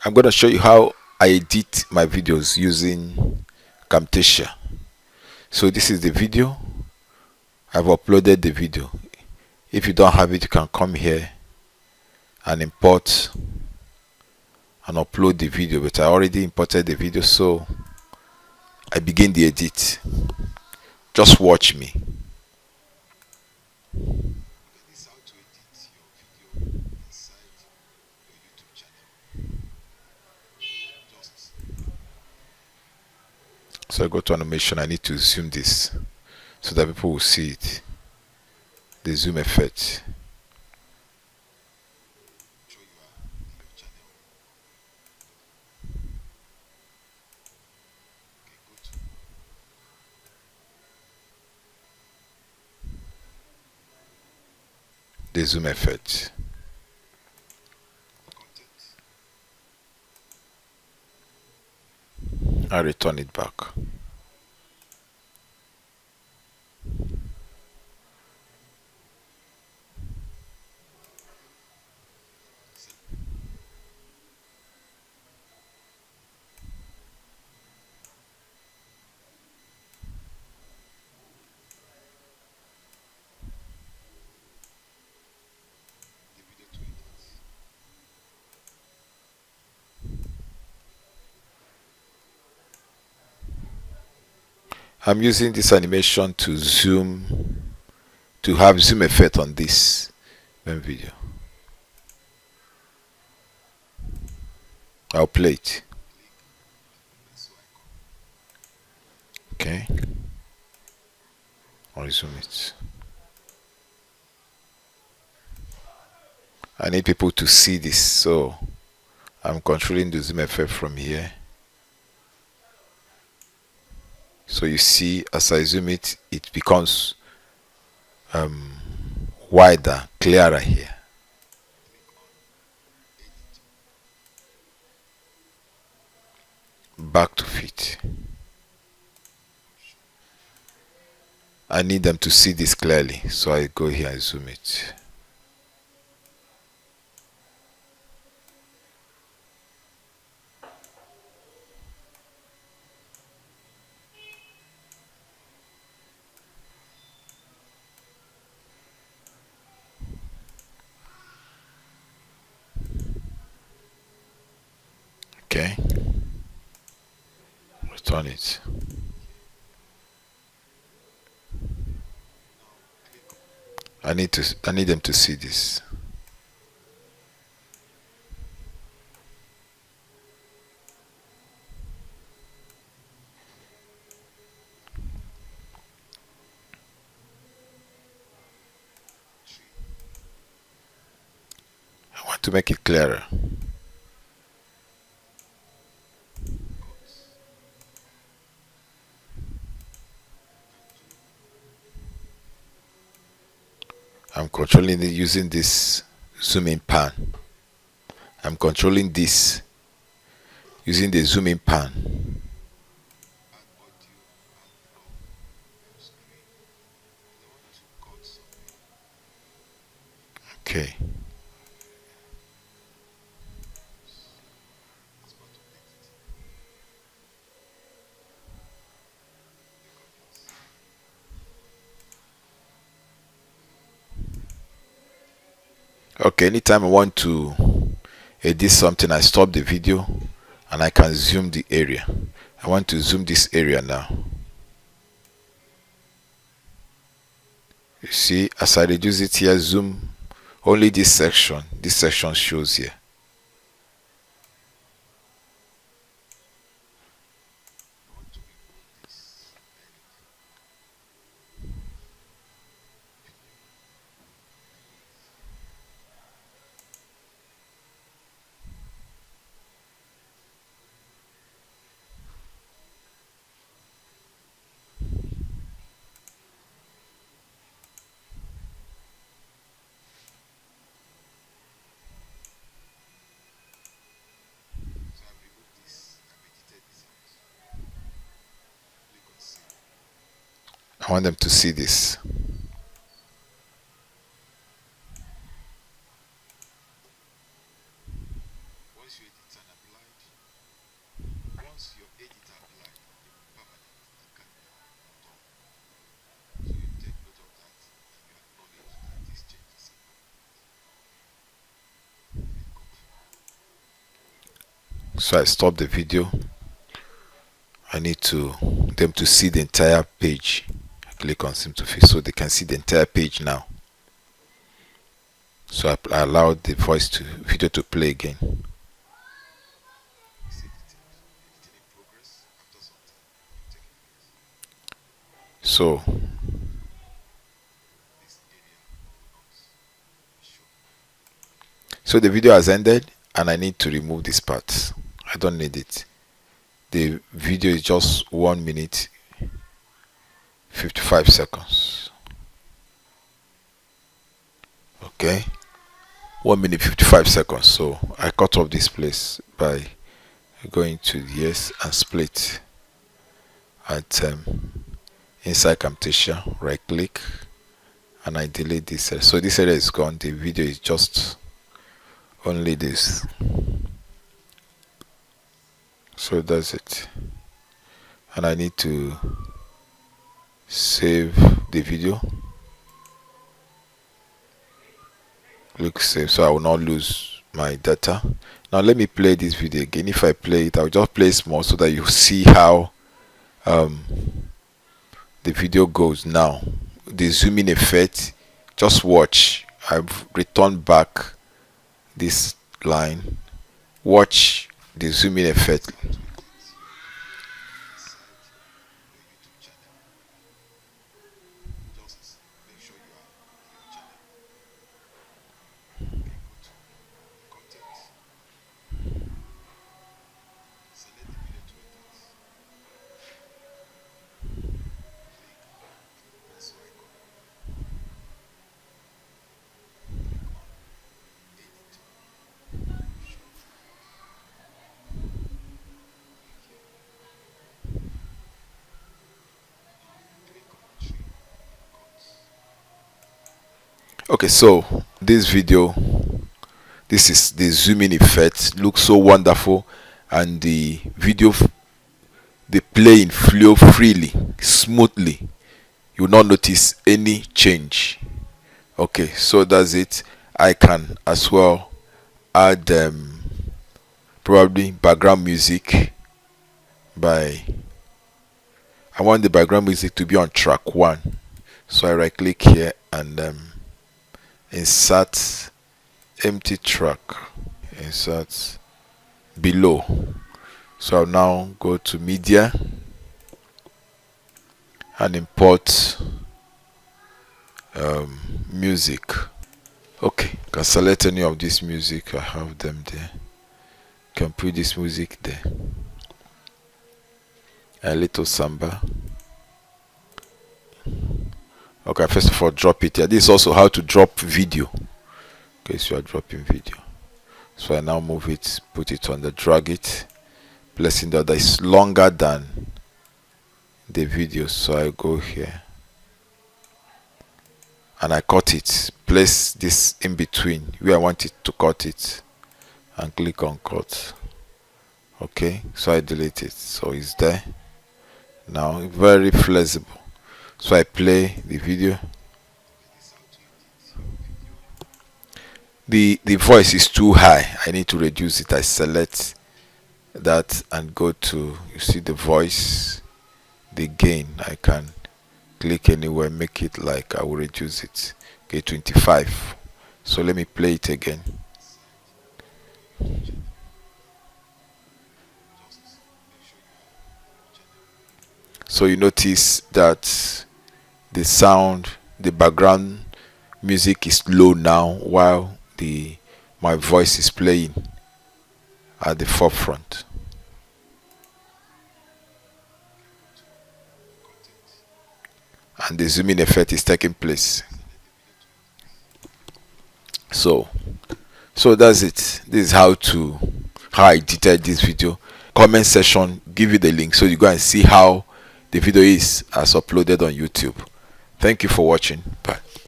I'm going to show you how I edit my videos using Camtasia. So this is the video. I've uploaded the video. If you don't have it, you can come here and import and upload the video, but I already imported the video, so I begin the edit. Just watch me. This is how to edit your video inside your YouTube channel. So I go to animation. I need to zoom this so that people will see it. The zoom effect. The zoom effect. I return it back. I'm using this animation to zoom, to have zoom effect on this video. I'll play it. Okay. I'll zoom it. I need people to see this, so I'm controlling the zoom effect from here. So you see, as I zoom it, it becomes wider, clearer here. Back to fit. I need them to see this clearly, so I go here and zoom it. Okay. Return it. I need them to see this. I want to make it clearer. I'm controlling it using this zoom in pan. I'm controlling this using the zoom in pan. Okay. Okay, anytime I want to edit something, I stop the video and I can zoom the area. I want to zoom this area now. You see, as I reduce it here, zoom only this section shows here. I want them to see this. Once you edit and apply So I stop the video. I need them to see the entire page. I click on seem to fit so they can see the entire page now. So I allow the video to play again. So the video has ended and I need to remove this part. I don't need it. The video is just 1 minute 55 seconds. Okay, 1 minute 55 seconds. So I cut off this place by going to yes and split at inside Camtasia, right click, and I delete this area. So this area is gone. The video is just only this. So that's it, and I need to save the video. Click save so I will not lose my data. Now let me play this video again. If I play it, I'll just play small so that you see how the video goes. Now the zooming effect, just watch. I've returned back this line. Watch the zooming effect. Okay, so this video, this is the zooming effect. Looks so wonderful, and the video, the playing flow freely, smoothly. You will not notice any change. Okay, so that's it. I can as well add probably background music by, I want the background music to be on track 1. So I right click here and insert empty track, insert below. So I'll now go to media and import music. Okay, can select any of this music. I have them there. Can put this music there. A little samba. Okay, first of all, drop it here. This is also how to drop video. Okay, so you are dropping video. So I now move it, put it on the, drag it, placing the other is longer than the video. So I go here and I cut it, place this in between where I want it to cut it, and click on cut. Okay, so I delete it, so it's there now, very flexible. So I play the video. The voice is too high. I need to reduce it. I select that and go to, you see the voice, the gain. I can click anywhere, make it like, I will reduce it. Okay, 25. So let me play it again. So you notice that the sound, the background music is low now, while my voice is playing at the forefront. And the zooming effect is taking place. So that's it. This is how I edited this video. Comment section, give you the link so you go and see how the video is as uploaded on YouTube. Thank you for watching. Bye.